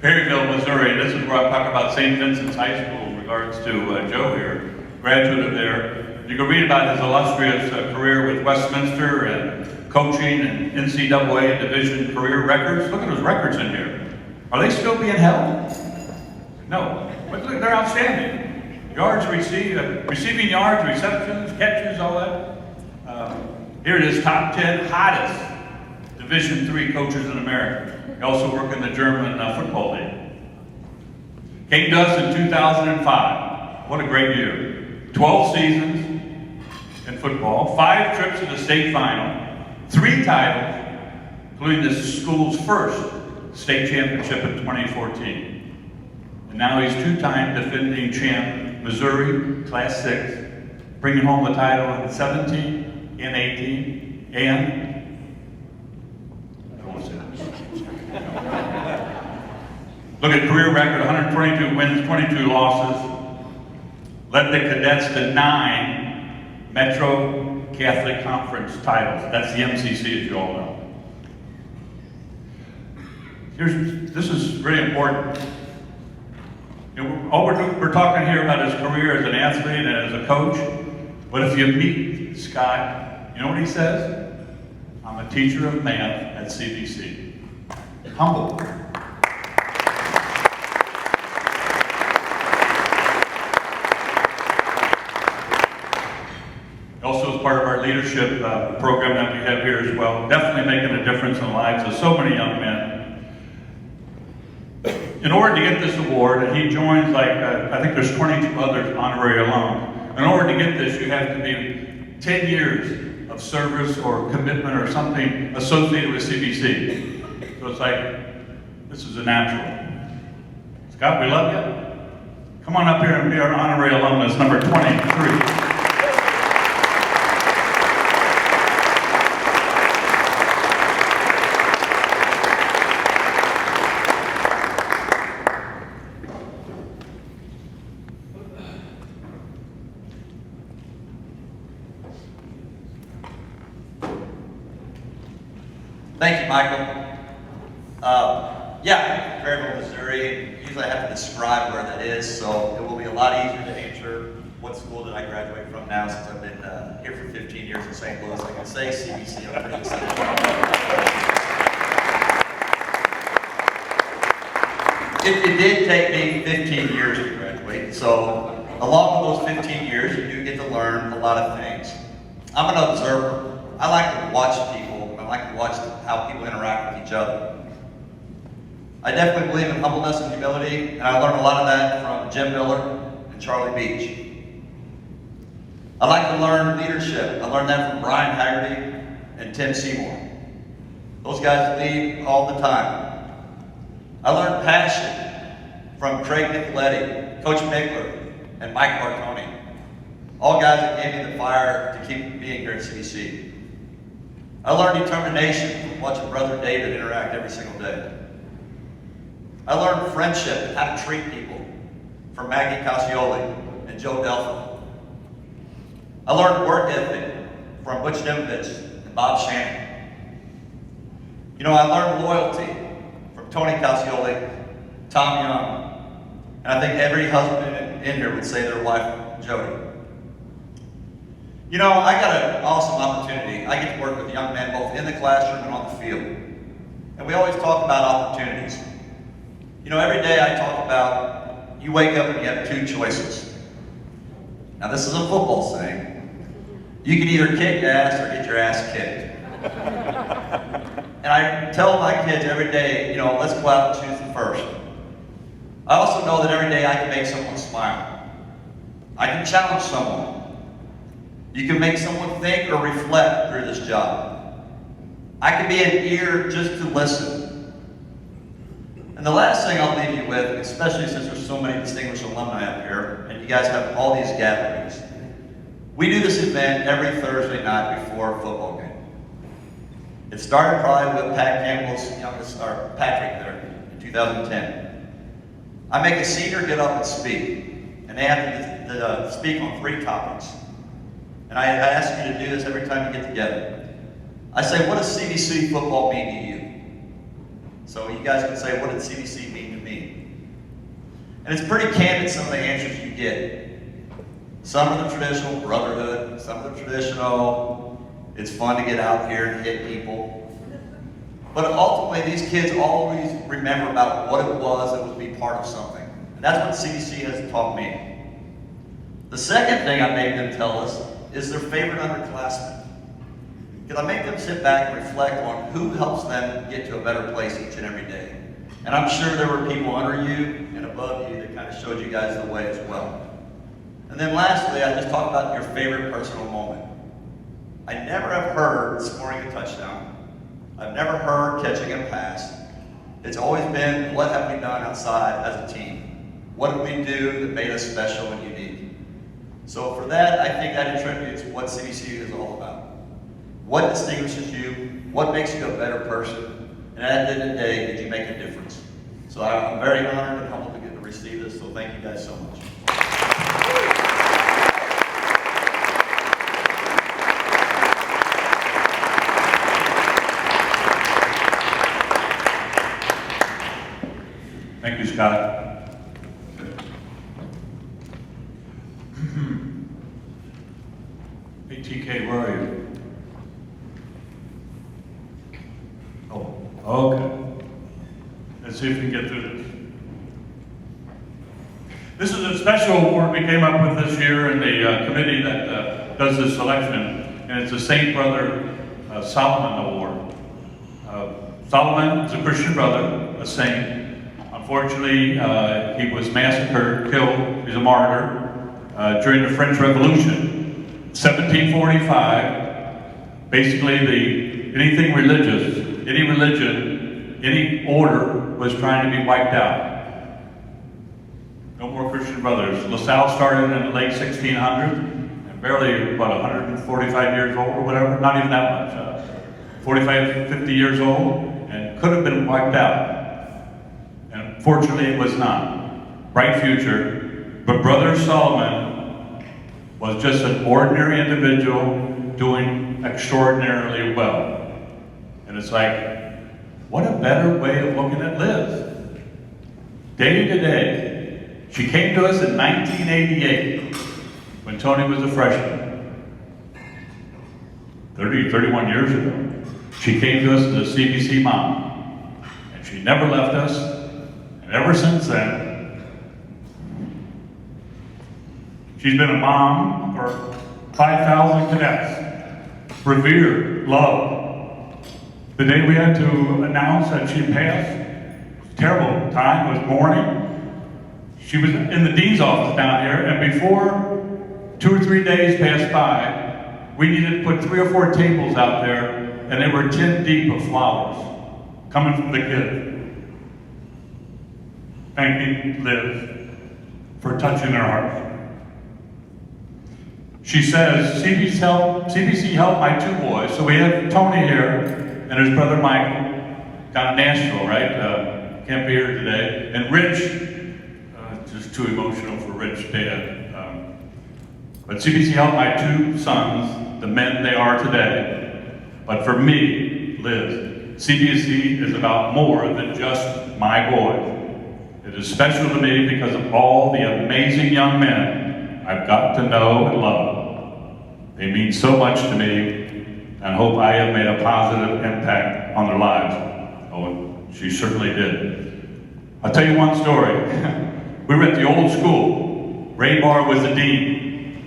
Perryville, Missouri. This is where I talk about St. Vincent's High School in regards to Joe here, graduate of there. You can read about his illustrious career with Westminster and coaching and NCAA division career records. Look at those records in here. Are they still being held? No, but look, they're outstanding. Yards received, receiving yards, receptions, catches, all that. Here it is, top 10 hottest Division III coaches in America. He also worked in the German football league. Came to us in 2005. What a great year. 12 seasons in football, 5 trips to the state final, 3 titles, including the school's first state championship in 2014. And now he's 2-time defending champ, Missouri, Class 6, bringing home the title in 17 and 18, and look at career record, 122 wins, 22 losses. Led the Cadets to 9 Metro Catholic Conference titles. That's the MCC, as you all know. this is really important. You know, we're talking here about his career as an athlete and as a coach, but if you meet Scott, you know what he says? I'm a teacher of math at CBC. Humble. Also, as part of our leadership program that we have here as well, definitely making a difference in the lives of so many young men. In order to get this award, and he joins I think there's 22 other honorary alum. In order to get this, you have to be 10 years of service or commitment or something associated with CBC. So it's like, this is a natural. Scott, we love you. Come on up here and be our honorary alumnus, number 23. Thank you, Michael. Yeah, Perryville, Missouri. Usually I have to describe where that is, so it will be a lot easier to answer what school did I graduate from now since I've been here for 15 years in St. Louis. I can say CBC. I'm pretty excited. It did take me 15 years to graduate, so along with those 15 years, you do get to learn a lot of things. I'm an observer. I like to watch people. I like to watch how people interact with each other. I definitely believe in humbleness and humility, and I learned a lot of that from Jim Miller and Charlie Beach. I like to learn leadership. I learned that from Brian Haggerty and Tim Seymour. Those guys lead all the time. I learned passion from Craig Nicoletti, Coach Mickler, and Mike Marconi. All guys that gave me the fire to keep being here at CBC. I learned determination from watching Brother David interact every single day. I learned friendship and how to treat people from Maggie Cassioli and Joe Delphin. I learned work ethic from Butch Dimovich and Bob Shannon. You know, I learned loyalty from Tony Cassioli, Tom Young, and I think every husband in here would say their wife, Jody. You know, I got an awesome opportunity. I get to work with young men both in the classroom and on the field. And we always talk about opportunities. You know, every day I talk about, you wake up and you have two choices. Now this is a football saying. You can either kick ass or get your ass kicked. And I tell my kids every day, you know, let's go out and choose the first. I also know that every day I can make someone smile. I can challenge someone. You can make someone think or reflect through this job. I can be an ear just to listen. And the last thing I'll leave you with, especially since there's so many distinguished alumni up here, and you guys have all these gatherings, we do this event every Thursday night before a football game. It started probably with Pat Campbell's youngest, or Patrick there, in 2010. I make a senior get up and speak, and they have to speak on 3 topics. And I ask you to do this every time you get together. I say, what does CBC football mean to you? So you guys can say, what did CBC mean to me? And it's pretty candid, some of the answers you get. Some are the traditional brotherhood, some are the traditional, it's fun to get out here and hit people. But ultimately, these kids always remember about what it was that would be part of something. And that's what CBC has taught me. The second thing I make them tell us is their favorite underclassmen. Because I make them sit back and reflect on who helps them get to a better place each and every day. And I'm sure there were people under you and above you that kind of showed you guys the way as well. And then lastly, I just talk about your favorite personal moment. I never have heard scoring a touchdown. I've never heard catching a pass. It's always been, what have we done outside as a team? What did we do that made us special and unique? So for that, I think that attributes what CBC is all about. What distinguishes you? What makes you a better person? And at the end of the day, did you make a difference? So I'm very honored and humbled to get to receive this, so thank you guys so much. Thank you, Scott. Hey, TK, where are you? Oh, okay. Let's see if we can get through this. This is a special award we came up with this year in the committee that does this selection, and it's a Saint Brother Solomon Award. Solomon is a Christian brother, a saint. Unfortunately, he was massacred, killed, he's a martyr, during the French Revolution. 1745, basically anything religious, any religion, any order was trying to be wiped out. No more Christian brothers. LaSalle started in the late 1600s, and barely, about 145 years old or whatever, not even that much, 45, 50 years old, and could have been wiped out. And fortunately it was not. Bright future, but Brother Solomon was just an ordinary individual doing extraordinarily well. And it's like, what a better way of looking at Liz. Day to day. She came to us in 1988 when Tony was a freshman. 31 years ago. She came to us as a CBC mom. And she never left us. And ever since then, she's been a mom for 5,000 cadets, revered, loved. The day we had to announce that she passed, terrible time, it was morning. She was in the dean's office down here, and before 2 or 3 days passed by, we needed to put 3 or 4 tables out there, and they were 10 deep of flowers coming from the kids. Thanking Liz for touching their heart. She says, CBC helped my 2 boys. So we have Tony here and his brother Michael, down in Nashville, right? Can't be here today. And Rich, just too emotional for Rich, Dad. But CBC helped my 2 sons, the men they are today. But for me, Liz, CBC is about more than just my boys. It is special to me because of all the amazing young men I've got to know and love. They mean so much to me, and hope I have made a positive impact on their lives. Oh, she certainly did. I'll tell you one story. We were at the old school. Ray Barr was the dean.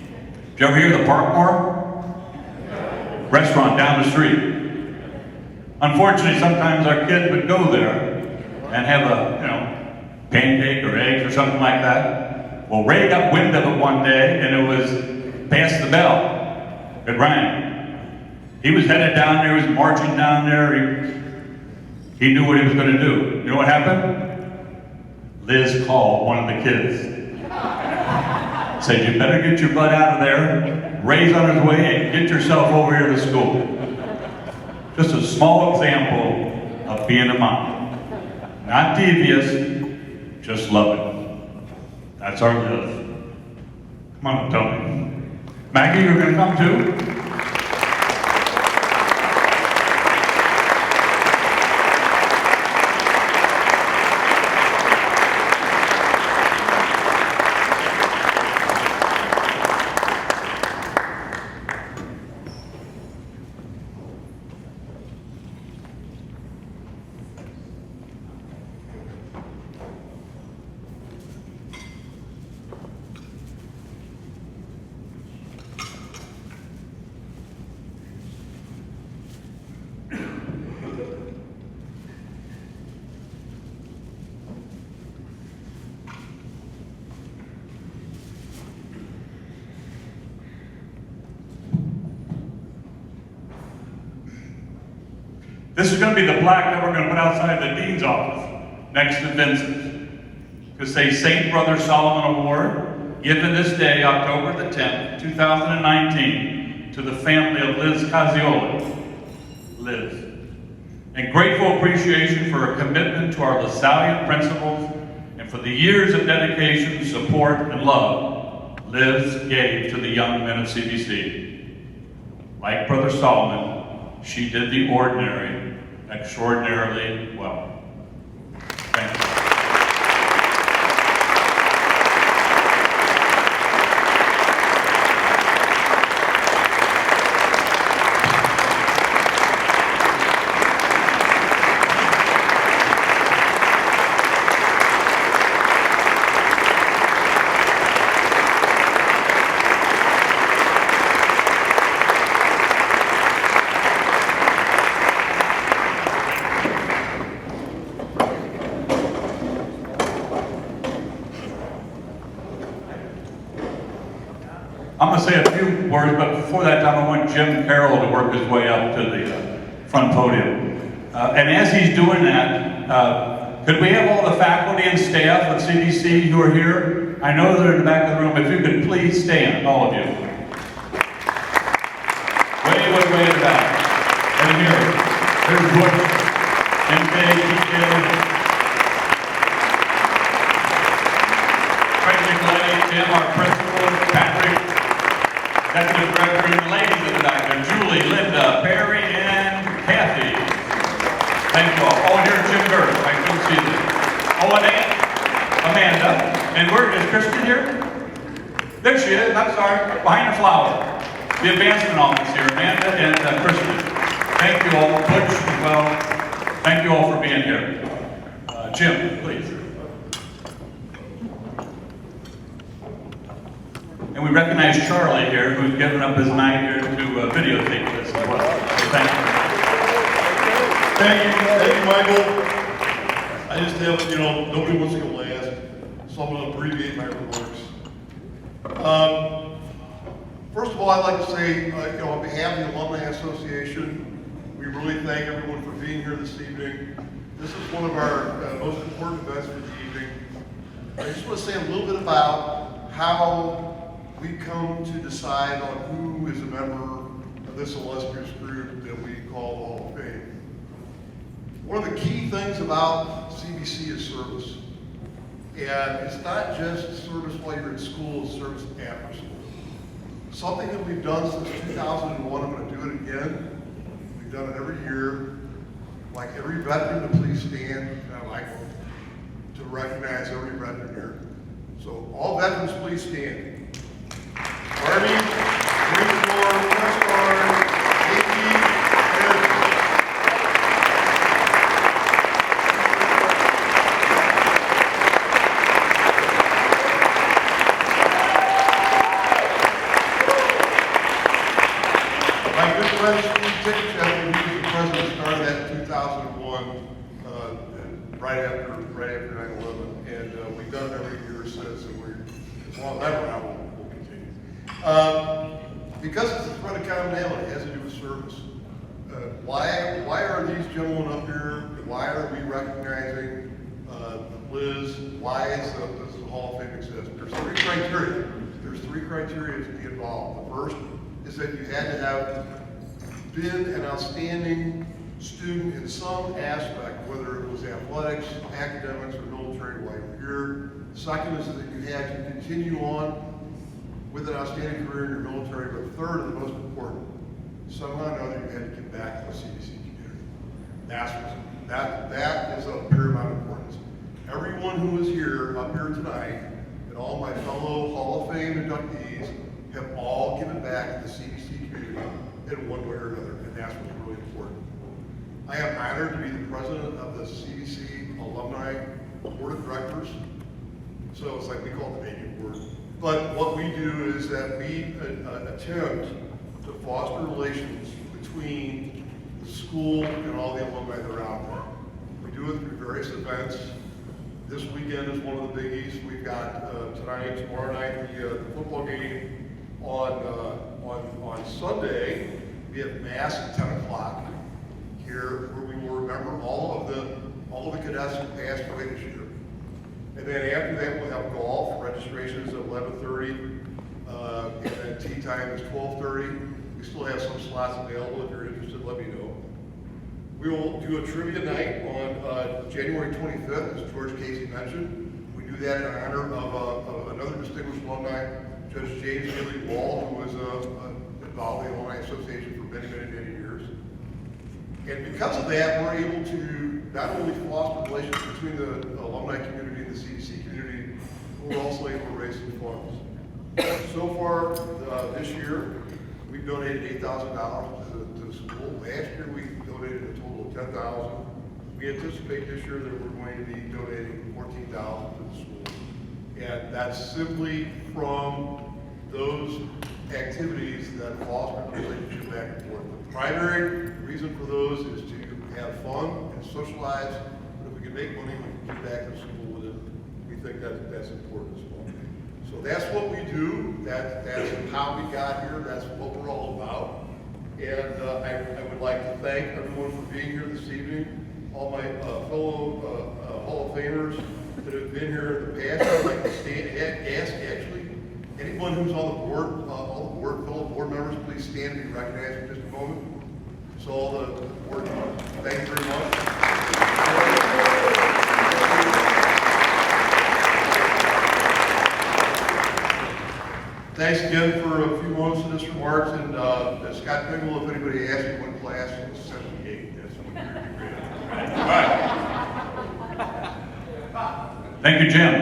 Did you ever hear of the Park Bar? Restaurant down the street. Unfortunately, sometimes our kids would go there and have a, pancake or eggs or something like that. Well, Ray got wind of it one day, and it was past the bell. It rang. He was headed down there, he was marching down there. He knew what he was going to do. You know what happened? Liz called one of the kids. Said, you better get your butt out of there, Ray's on his way, and get yourself over here to school. Just a small example of being a mom. Not devious, just loving. That's our Liz. Come on, Tony. Maggie, you're going to come too? This is going to be the plaque that we're going to put outside the dean's office, next to Vincent's. To say Saint Brother Solomon Award, given this day, October the 10th, 2019, to the family of Liz Casiola. Liz. And grateful appreciation for her commitment to our LaSallian principles and for the years of dedication, support, and love Liz gave to the young men of CBC. Like Brother Solomon, she did the ordinary extraordinarily well. Thank you. I'm gonna say a few words, but before that time, I want Jim Carroll to work his way up to the front podium. And as he's doing that, could we have all the faculty and staff of CDC who are here? I know they're in the back of the room. If you could please stand, all of you. Way in the back. And here, there's Butch, MK, TK, Craig McLean, Tim, our principal, Patrick, executive director, and the ladies in the back there, Julie, Linda, Perry, and Kathy. Thank you all. Oh, and here's Jim Gertz. I couldn't see this. Oh, and Aunt Amanda. And is Kristen here? There she is. I'm sorry. Behind the flower. The advancement office here, Amanda and Kristen. Thank you all. Butch as well. Thank you all for being here. Jim, please. And we recognize Charlie here, who's given up his night here to videotape this as well. So thank you. Thank you, Michael. I just have, nobody wants to go last, so I'm going to abbreviate my remarks. First of all, I'd like to say, on behalf of the Alumni Association, we really thank everyone for being here this evening. This is one of our most important events for the evening. I just want to say a little bit about how we come to decide on who is a member of this illustrious group that we call the Hall of Fame. One of the key things about CBC is service. And it's not just service while you're in school, it's service after school. Something that we've done since 2001, I'm going to do it again. We've done it every year. Like every veteran, to please stand, Michael, to recognize every veteran here. So all veterans, please stand. Army, Marine Corps, Coast Guard, Navy, Air Force. My good friend Steve Tickett, who was the president, started that in 2001, right after 9/11, and we've done it every year since, and as long as I'm around, we'll continue. Because it's a thread of commonality, it has to do with service. Why are these gentlemen up here? Why are we recognizing Liz? Why does the Hall of Fame exist? There's three criteria. There's three criteria to be involved. The first is that you had to have been an outstanding student in some aspect, whether it was athletics, academics, or military while you were here. Second is that you had to continue on with an outstanding career in your military. But third, and the most important, somehow or another you had to give back to the CDC community. That is of paramount importance. Everyone who is here, up here tonight, and all my fellow Hall of Fame inductees have all given back to the CDC community in one way or another, and that's what's really important. I am honored to be the president of the CDC Alumni Board of Directors. So it's like we call it the baby board. But what we do is that we attempt to foster relations between the school and all the alumni that are out there. We do it through various events. This weekend is one of the biggies. We've got tonight, tomorrow night, the football game. On Sunday, we have Mass at 10 o'clock here, where we will remember all of the cadets who passed away this year. And then after that, we'll have golf. Registrations at 11:30, and then tea time is 12:30. We still have some slots available. If you're interested, let me know. We will do a trivia night on January 25th, as George Casey mentioned. We do that in honor of another distinguished alumni, Judge James Gilly Wall, who was involved in the Alumni Association for many years. And because of that, we're able to not only foster relations between the alumni community and the CDC community, but we're also able to raise some funds. So far this year, we've donated $8,000 to the school. Last year, we donated a total of $10,000. We anticipate this year that we're going to be donating $14,000 to the school. And that's simply from those activities that foster the relationship back and forth. The primary reason for those is to have fun and socialize. But if we can make money, we can get back to school with it. We think that's important as well. So that's what we do, that's how we got here, that's what we're all about. And I would like to thank everyone for being here this evening, all my fellow Hall of Famers that have been here in the past. I'd like to ask actually, anyone who's on the board, all the fellow board members, please stand and be recognized for just a moment. So all the board members, thank you very much. Thanks again for a few moments of this remarks, and Scott Pringle, if anybody asks you what class it was 78, that's what you're great at. All right. Thank you, Jim.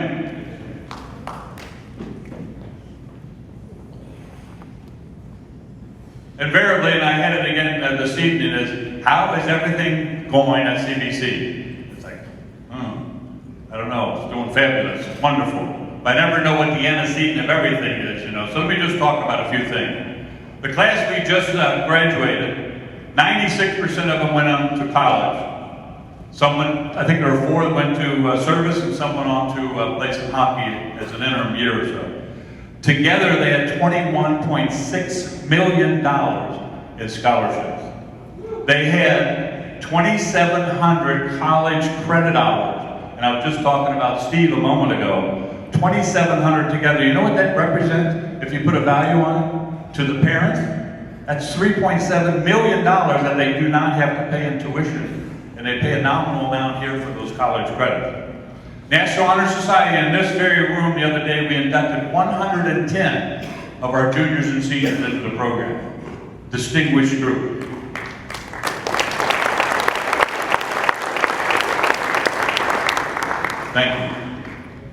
Invariably, and I had it again this evening, is how is everything going at CBC? It's like, I don't know, it's doing fabulous, it's wonderful. But I never know what the antecedent of everything is, you know. So let me just talk about a few things. The class we just graduated, 96% of them went on to college. Someone, I think there were 4 that went to service, and some went on to play some hockey as an interim year or so. Together, they had $21.6 million in scholarships. They had 2,700 college credit hours. And I was just talking about Steve a moment ago. 2,700 together. You know what that represents if you put a value on it? To the parents, that's $3.7 million that they do not have to pay in tuition. And they pay a nominal amount here for those college credits. National Honor Society, in this very room the other day, we inducted 110 of our juniors and seniors into the program. Distinguished group. Thank you.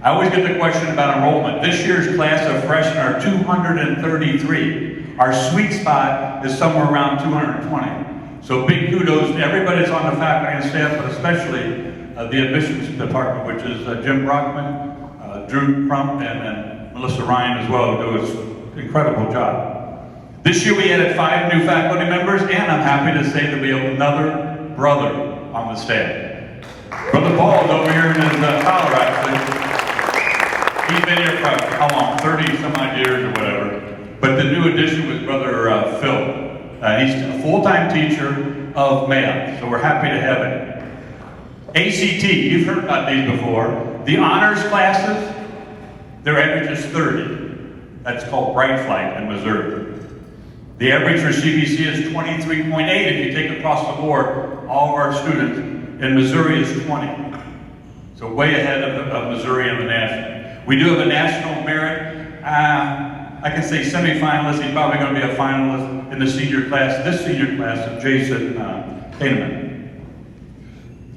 I always get the question about enrollment. This year's class of freshmen are 233. Our sweet spot is somewhere around 220. So big kudos to everybody that's on the faculty and staff, but especially the admissions department, which is Jim Brockman, Drew Crump, and Melissa Ryan as well, who do an incredible job. This year we added 5 new faculty members, and I'm happy to say that we have another brother on the staff. Brother Paul's over here in his collar, actually. He's been here for, how long, 30 some odd years or whatever. But the new addition was Brother Phil. He's a full-time teacher of math, so we're happy to have him. ACT, you've heard about these before. The honors classes, their average is 30. That's called Bright Flight in Missouri. The average for CBC is 23.8. If you take across the board, all of our students in Missouri is 20. So way ahead of Missouri and the national. We do have a national merit, I can say semi-finalist. He's probably going to be a finalist in the senior class, this senior class of Jason Kahneman.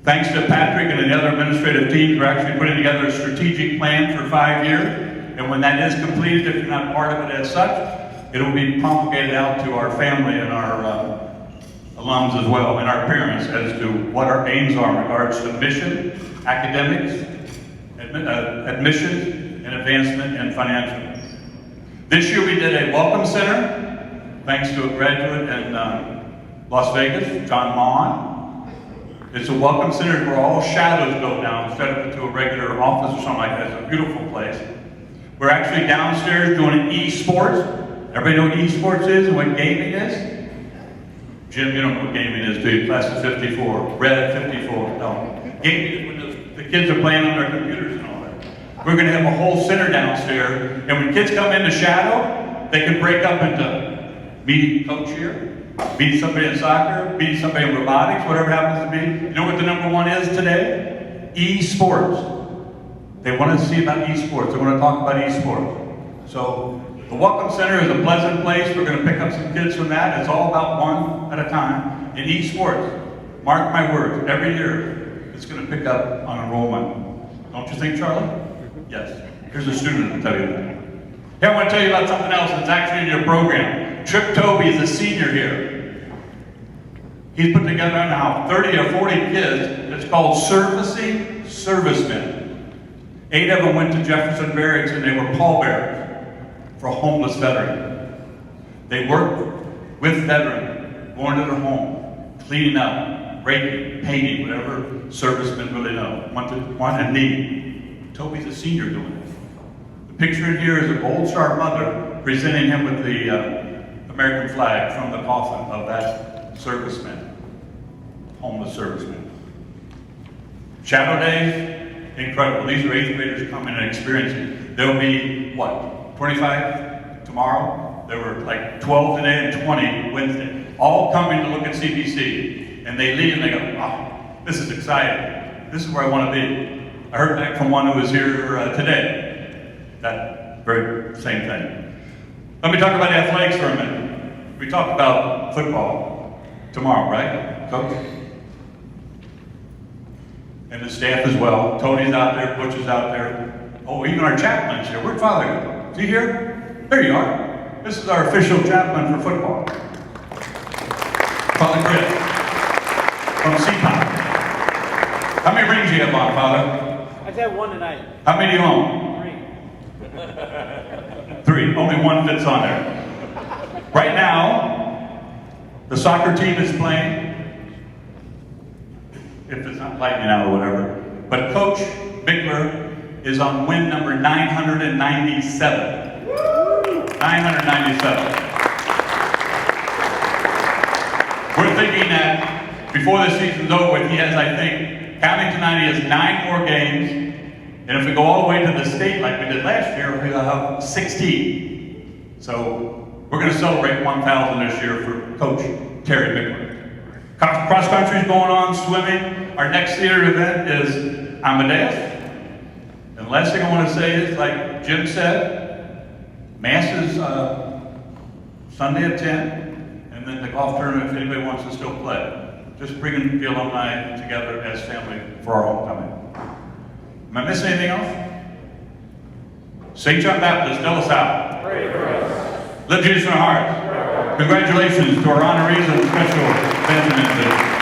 Thanks to Patrick and the other administrative teams, we're actually putting together a strategic plan for 5 years. And when that is completed, if you're not part of it as such, it will be promulgated out to our family and our alums as well, and our parents as to what our aims are in regards to mission, academics, admissions, and advancement and financial. This year we did a welcome center, thanks to a graduate in Las Vegas, John Maughan. It's a welcome center where all shadows go down instead of into a regular office or something like that. It's a beautiful place. We're actually downstairs doing esports. Everybody know what esports is and what gaming is? Jim, you don't know what gaming is, do you? Class of 54, red 54, no. Gaming is when the kids are playing on their computers and all that. We're going to have a whole center downstairs, and when kids come into shadow, they can break up into meeting coach here, meet somebody in soccer, meet somebody in robotics, whatever happens to be. You know what the number 1 is today? Esports. They want to see about esports. They want to talk about esports. So the Welcome Center is a pleasant place. We're going to pick up some kids from that. It's all about one at a time. In esports, mark my words, every year it's going to pick up on enrollment. Don't you think, Charlie? Yes. Here's a student to tell you that. Here, I want to tell you about something else that's actually in your program. Trip Toby is a senior here. He's put together now 30 or 40 kids. It's called Servicing Servicemen. 8 of them went to Jefferson Barracks, and they were pallbearers for a homeless veteran. They worked with veterans, going to their home, cleaning up, raking, painting, whatever servicemen really know, want and need. Toby's a senior doing it. The Picture in here is a Gold Star mother presenting him with the American flag from the coffin of that serviceman, homeless serviceman. Shadow days, incredible. These are 8th graders coming and experiencing. There'll be, what, 25 tomorrow? There were like 12 today and 20 Wednesday. All coming to look at CBC. And they leave and they go, wow, this is exciting. This is where I want to be. I heard back from one who was here today. That very same thing. Let me talk about athletics for a minute. We talked about football tomorrow, right, Coach? And the staff as well. Tony's out there, Butch is out there. Oh, even our chaplain's here. Where'd Father go? Is he here? There you are. This is our official chaplain for football. Father Chris from CPOP. How many rings do you have on, Father? I just have one tonight. How many do you own? 3. 3. Only one fits on there. Right now, the soccer team is playing. If it's not lightning out or whatever. But Coach Bickler is on win number 997. 997. We're thinking that before the season's over with, he has, I think, counting tonight, he has 9 more games. And if we go all the way to the state like we did last year, we'll have 16. So we're going to celebrate 1,000 this year for Coach Terry Bickler. Cross country is going on, swimming. Our next theater event is Amadeus. And the last thing I want to say is, like Jim said, Mass is Sunday at 10, and then the golf tournament if anybody wants to still play. Just bringing the alumni together as family for our homecoming. Am I missing anything else? St. John Baptist, fill us out. Pray for us. Lift Jesus in our hearts. Congratulations to our honorees and special Benjamins.